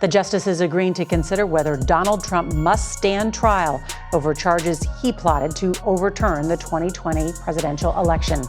The justices agreeing to consider whether Donald Trump must stand trial over charges he plotted to overturn the 2020 presidential election.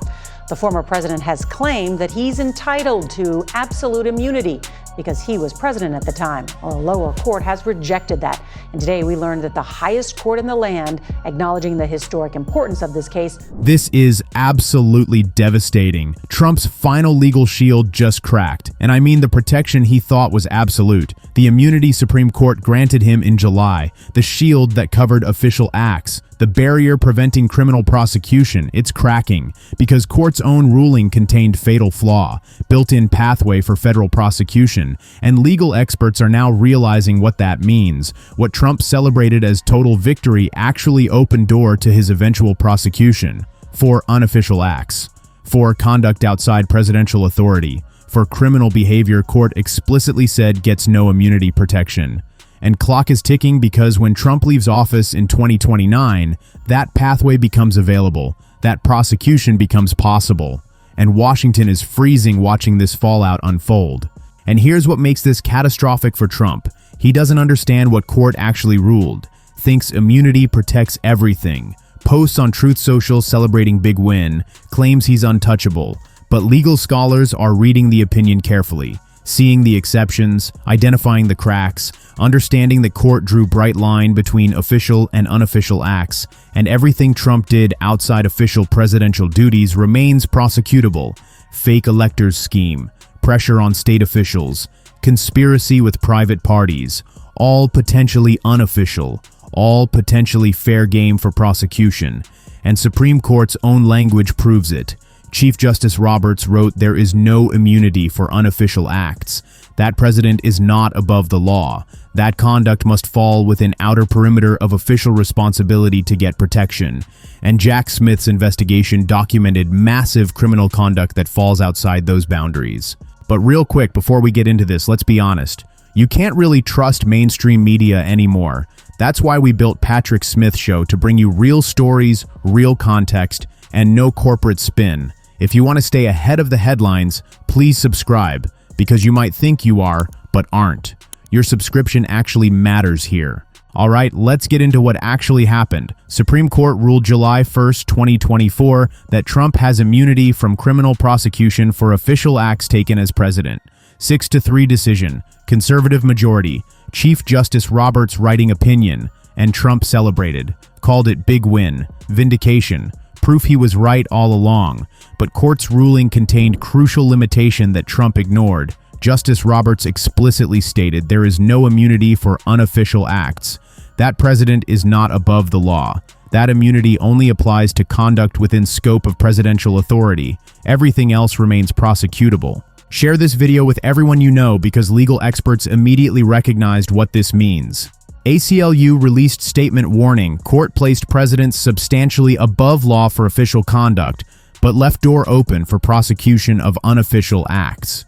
The former president has claimed that he's entitled to absolute immunity because he was president at the time. Well, a lower court has rejected that. And today we learned that the highest court in the land, acknowledging the historic importance of this case. This is absolutely devastating. Trump's final legal shield just cracked. And I mean the protection he thought was absolute. The immunity Supreme Court granted him in July. The shield that covered official acts. The barrier preventing criminal prosecution, it's cracking because court's own ruling contained fatal flaw, built-in pathway for federal prosecution, and legal experts are now realizing what that means. What Trump celebrated as total victory actually opened door to his eventual prosecution for unofficial acts, for conduct outside presidential authority, for criminal behavior court explicitly said gets no immunity protection. And clock is ticking because when Trump leaves office in 2029, that pathway becomes available, that prosecution becomes possible, and Washington is freezing watching this fallout unfold. And here's what makes this catastrophic for Trump. He doesn't understand what court actually ruled, thinks immunity protects everything, posts on Truth Social celebrating big win, claims he's untouchable, but legal scholars are reading the opinion carefully, seeing the exceptions, identifying the cracks, understanding the court drew bright line between official and unofficial acts, and everything Trump did outside official presidential duties remains prosecutable. Fake electors scheme, pressure on state officials, conspiracy with private parties, all potentially unofficial, all potentially fair game for prosecution, and Supreme Court's own language proves it. Chief Justice Roberts wrote there is no immunity for unofficial acts. That president is not above the law. That conduct must fall within outer perimeter of official responsibility to get protection. And Jack Smith's investigation documented massive criminal conduct that falls outside those boundaries. But real quick, before we get into this, let's be honest. You can't really trust mainstream media anymore. That's why we built Patrick Smith Show to bring you real stories, real context, and no corporate spin. If you want to stay ahead of the headlines, please subscribe, because you might think you are, but aren't. Your subscription actually matters here. All right, let's get into what actually happened. Supreme Court ruled July 1st, 2024, that Trump has immunity from criminal prosecution for official acts taken as president. 6-3 decision, conservative majority, Chief Justice Roberts writing opinion, and Trump celebrated, called it big win, vindication, proof he was right all along. But court's ruling contained crucial limitation that Trump ignored. Justice Roberts explicitly stated there is no immunity for unofficial acts. That president is not above the law. That immunity only applies to conduct within scope of presidential authority. Everything else remains prosecutable. Share this video with everyone you know because legal experts immediately recognized what this means. ACLU released statement warning, court placed presidents substantially above law for official conduct, but left door open for prosecution of unofficial acts.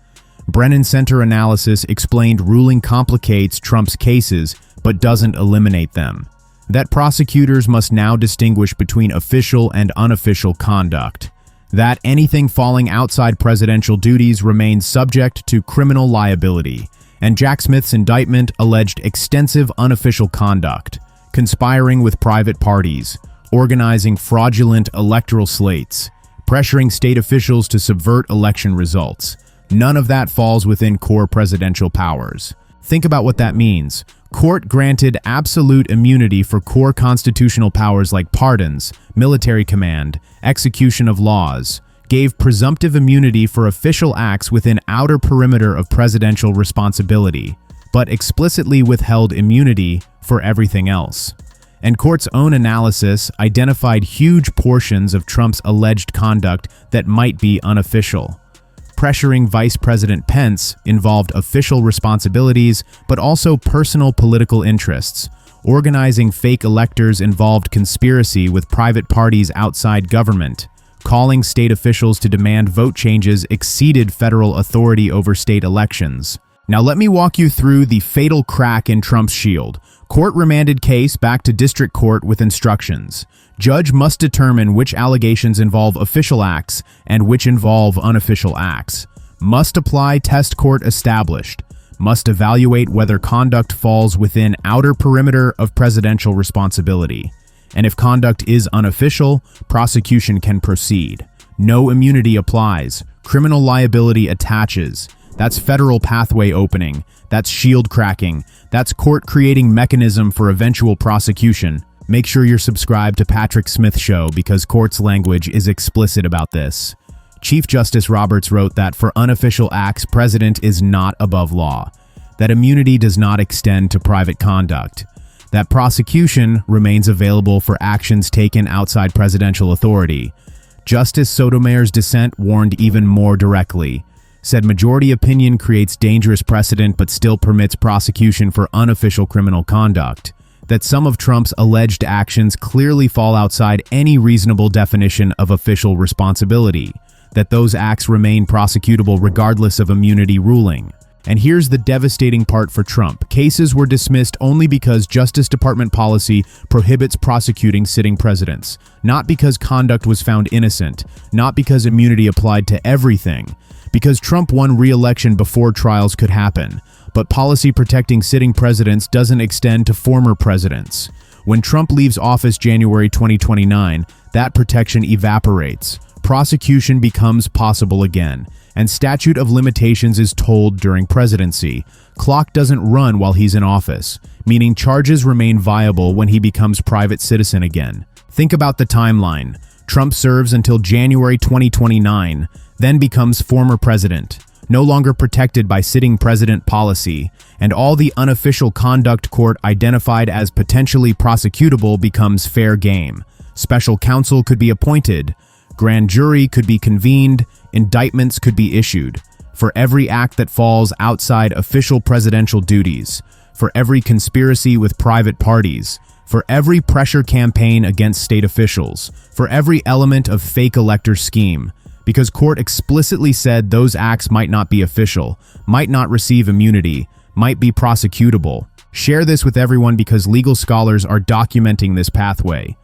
Brennan Center analysis explained ruling complicates Trump's cases, but doesn't eliminate them. That prosecutors must now distinguish between official and unofficial conduct. That anything falling outside presidential duties remains subject to criminal liability. And Jack Smith's indictment alleged extensive unofficial conduct, conspiring with private parties, organizing fraudulent electoral slates, pressuring state officials to subvert election results. None of that falls within core presidential powers. Think about what that means. Court granted absolute immunity for core constitutional powers like pardons, military command, execution of laws, gave presumptive immunity for official acts within outer perimeter of presidential responsibility, but explicitly withheld immunity for everything else. And court's own analysis identified huge portions of Trump's alleged conduct that might be unofficial. Pressuring Vice President Pence involved official responsibilities, but also personal political interests. Organizing fake electors involved conspiracy with private parties outside government. Calling state officials to demand vote changes exceeded federal authority over state elections. Now let me walk you through the fatal crack in Trump's shield. Court remanded case back to district court with instructions. Judge must determine which allegations involve official acts and which involve unofficial acts. Must apply test court established. must evaluate whether conduct falls within outer perimeter of presidential responsibility. And if conduct is unofficial, prosecution can proceed. No immunity applies. Criminal liability attaches. That's federal pathway opening. That's shield cracking. That's court creating mechanism for eventual prosecution. Make sure you're subscribed to Patrick Smith Show because court's language is explicit about this. Chief Justice Roberts wrote that for unofficial acts, president is not above law. That immunity does not extend to private conduct. That prosecution remains available for actions taken outside presidential authority. Justice Sotomayor's dissent warned even more directly. Said majority opinion creates dangerous precedent but still permits prosecution for unofficial criminal conduct. That some of Trump's alleged actions clearly fall outside any reasonable definition of official responsibility. That those acts remain prosecutable regardless of immunity ruling. And here's the devastating part for Trump. Cases were dismissed only because Justice Department policy prohibits prosecuting sitting presidents. Not because conduct was found innocent. Not because immunity applied to everything. Because Trump won re-election before trials could happen. But policy protecting sitting presidents doesn't extend to former presidents. When Trump leaves office January 2029, that protection evaporates. Prosecution becomes possible again. And statute of limitations is told during presidency. Clock doesn't run while he's in office, meaning charges remain viable when he becomes private citizen again. Think about the timeline. Trump serves until January 2029, then becomes former president, no longer protected by sitting president policy, and all the unofficial conduct court identified as potentially prosecutable becomes fair game. Special counsel could be appointed, grand jury could be convened, indictments could be issued. For every act that falls outside official presidential duties, for every conspiracy with private parties, for every pressure campaign against state officials, for every element of fake elector scheme, because court explicitly said those acts might not be official, might not receive immunity, might be prosecutable. Share this with everyone because legal scholars are documenting this pathway.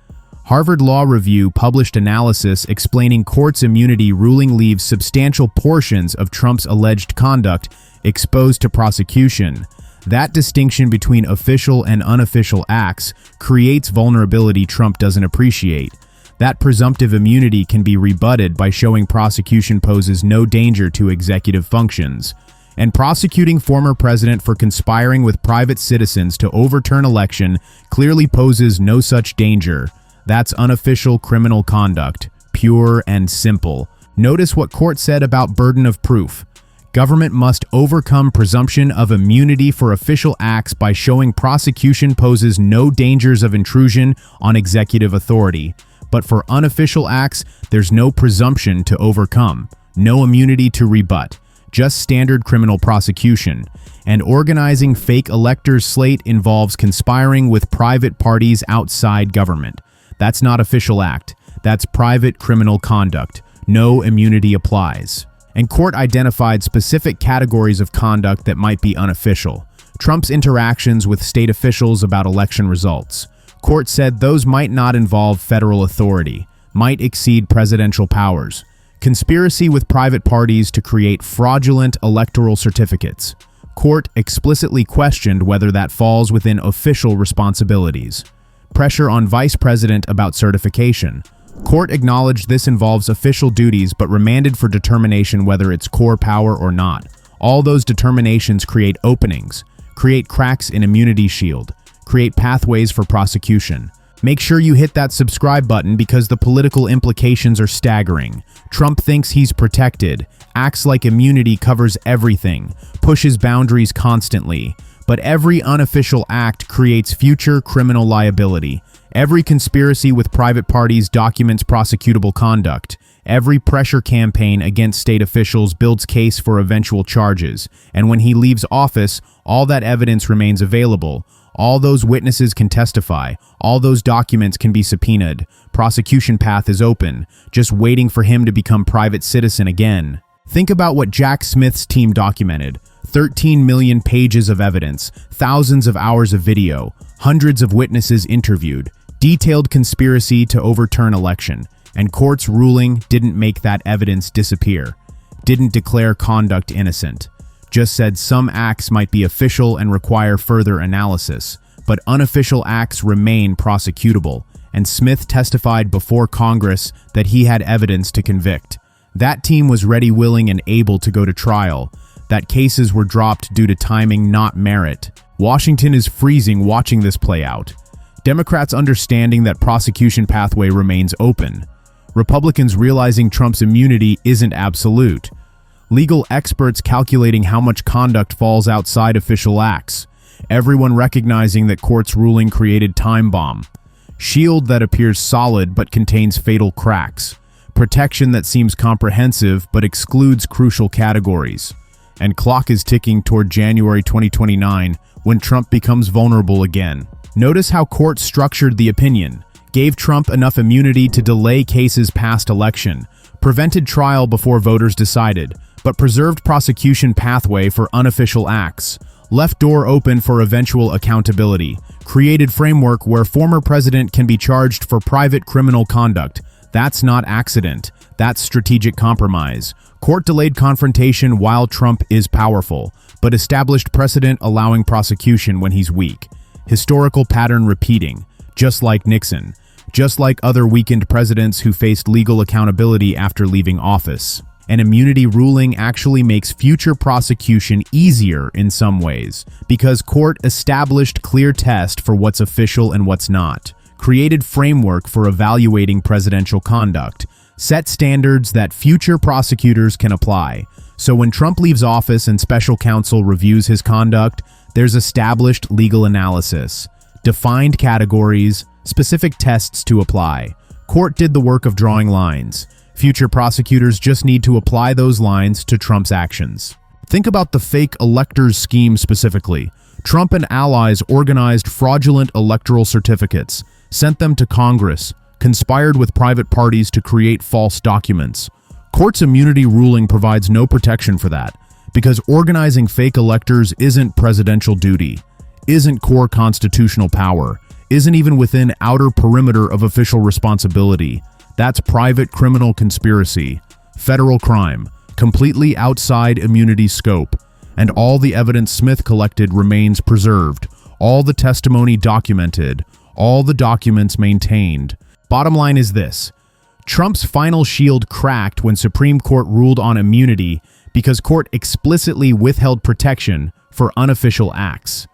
Harvard Law Review published analysis explaining court's immunity ruling leaves substantial portions of Trump's alleged conduct exposed to prosecution. That distinction between official and unofficial acts creates vulnerability Trump doesn't appreciate. That presumptive immunity can be rebutted by showing prosecution poses no danger to executive functions. And prosecuting former president for conspiring with private citizens to overturn election clearly poses no such danger. That's unofficial criminal conduct, pure and simple. Notice what court said about burden of proof. Government must overcome presumption of immunity for official acts by showing prosecution poses no dangers of intrusion on executive authority. But for unofficial acts, there's no presumption to overcome, no immunity to rebut, just standard criminal prosecution. And organizing fake electors slate involves conspiring with private parties outside government. That's not official act. That's private criminal conduct. No immunity applies. And court identified specific categories of conduct that might be unofficial. Trump's interactions with state officials about election results. Court said those might not involve federal authority, might exceed presidential powers. Conspiracy with private parties to create fraudulent electoral certificates. Court explicitly questioned whether that falls within official responsibilities. Pressure on vice president about certification. Court acknowledged this involves official duties but remanded for determination whether it's core power or not. All those determinations create openings, create cracks in immunity shield, create pathways for prosecution. Make sure you hit that subscribe button because the political implications are staggering. Trump thinks he's protected, acts like immunity covers everything, pushes boundaries constantly. But every unofficial act creates future criminal liability. Every conspiracy with private parties documents prosecutable conduct. Every pressure campaign against state officials builds case for eventual charges. And when he leaves office, all that evidence remains available. All those witnesses can testify. All those documents can be subpoenaed. Prosecution path is open, just waiting for him to become private citizen again. Think about what Jack Smith's team documented. 13 million pages of evidence, thousands of hours of video, hundreds of witnesses interviewed, detailed conspiracy to overturn election, and court's ruling didn't make that evidence disappear, didn't declare conduct innocent, just said some acts might be official and require further analysis, but unofficial acts remain prosecutable, and Smith testified before Congress that he had evidence to convict. That team was ready, willing, and able to go to trial, that cases were dropped due to timing, not merit. Washington is freezing watching this play out. Democrats understanding that prosecution pathway remains open. Republicans realizing Trump's immunity isn't absolute. Legal experts calculating how much conduct falls outside official acts. Everyone recognizing that court's ruling created time bomb. Shield that appears solid but contains fatal cracks. Protection that seems comprehensive but excludes crucial categories. And clock is ticking toward January 2029 when Trump becomes vulnerable again. Notice how court structured the opinion, gave Trump enough immunity to delay cases past election, prevented trial before voters decided, but preserved prosecution pathway for unofficial acts, left door open for eventual accountability, created framework where former president can be charged for private criminal conduct. That's not accident. That's strategic compromise. Court delayed confrontation while Trump is powerful, but established precedent allowing prosecution when he's weak. Historical pattern repeating, just like Nixon, just like other weakened presidents who faced legal accountability after leaving office. An immunity ruling actually makes future prosecution easier in some ways, because court established clear test for what's official and what's not, created framework for evaluating presidential conduct, set standards that future prosecutors can apply. So when Trump leaves office and special counsel reviews his conduct, there's established legal analysis, defined categories, specific tests to apply. Court did the work of drawing lines. Future prosecutors just need to apply those lines to Trump's actions. Think about the fake electors scheme specifically. Trump and allies organized fraudulent electoral certificates, sent them to Congress, conspired with private parties to create false documents. Court's immunity ruling provides no protection for that, because organizing fake electors isn't presidential duty, isn't core constitutional power, isn't even within outer perimeter of official responsibility. That's private criminal conspiracy, federal crime, completely outside immunity scope, and all the evidence Smith collected remains preserved, all the testimony documented, all the documents maintained. Bottom line is this: Trump's final shield cracked when Supreme Court ruled on immunity because court explicitly withheld protection for unofficial acts.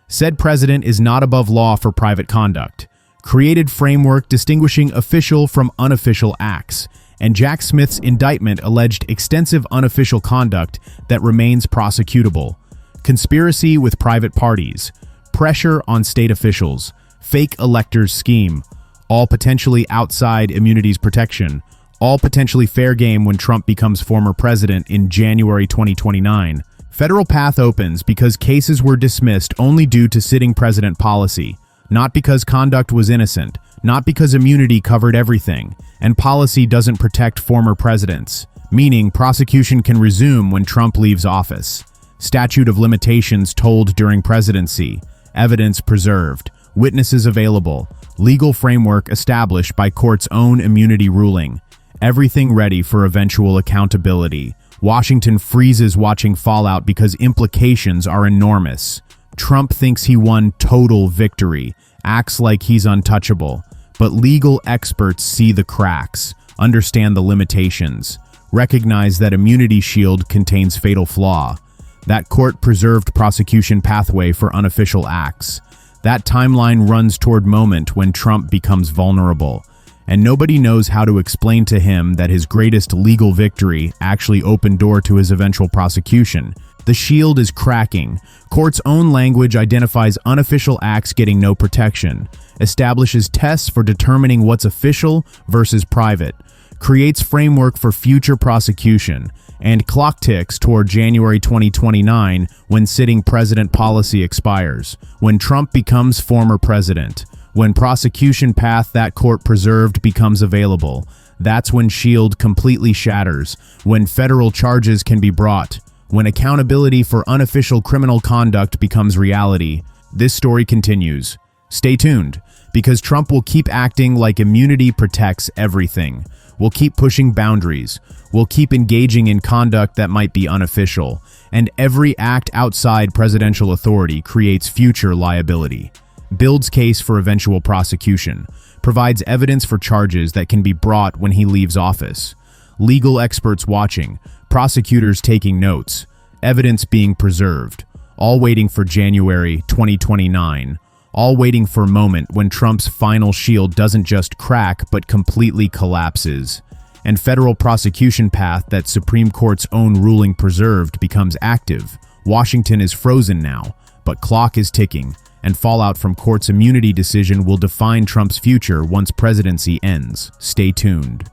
Said president is not above law for private conduct. Created framework distinguishing official from unofficial acts, and Jack Smith's indictment alleged extensive unofficial conduct that remains prosecutable. Conspiracy with private parties, pressure on state officials, fake electors scheme, all potentially outside immunity's protection, all potentially fair game when Trump becomes former president in January 2029. Federal path opens because cases were dismissed only due to sitting president policy, not because conduct was innocent, not because immunity covered everything, and policy doesn't protect former presidents, meaning prosecution can resume when Trump leaves office. Statute of limitations told during presidency, evidence preserved, witnesses available, legal framework established by court's own immunity ruling. Everything ready for eventual accountability. Washington freezes watching fallout because implications are enormous. Trump thinks he won total victory, acts like he's untouchable, but legal experts see the cracks, understand the limitations, recognize that immunity shield contains fatal flaw. That court-preserved prosecution pathway for unofficial acts. That timeline runs toward moment when Trump becomes vulnerable, and nobody knows how to explain to him that his greatest legal victory actually opened door to his eventual prosecution. The shield is cracking. Court's own language identifies unofficial acts getting no protection, establishes tests for determining what's official versus private, creates framework for future prosecution, and clock ticks toward January 2029 when sitting president policy expires, when Trump becomes former president, when prosecution path that court preserved becomes available. That's when shield completely shatters, when federal charges can be brought, when accountability for unofficial criminal conduct becomes reality. This story continues. Stay tuned, because Trump will keep acting like immunity protects everything. We'll keep pushing boundaries. We'll keep engaging in conduct that might be unofficial. And every act outside presidential authority creates future liability. Builds case for eventual prosecution. Provides evidence for charges that can be brought when he leaves office. Legal experts watching. Prosecutors taking notes. Evidence being preserved. All waiting for January 2029. All waiting for a moment when Trump's final shield doesn't just crack but completely collapses. And federal prosecution path that Supreme Court's own ruling preserved becomes active. Washington is frozen now, but clock is ticking, and fallout from court's immunity decision will define Trump's future once presidency ends. Stay tuned.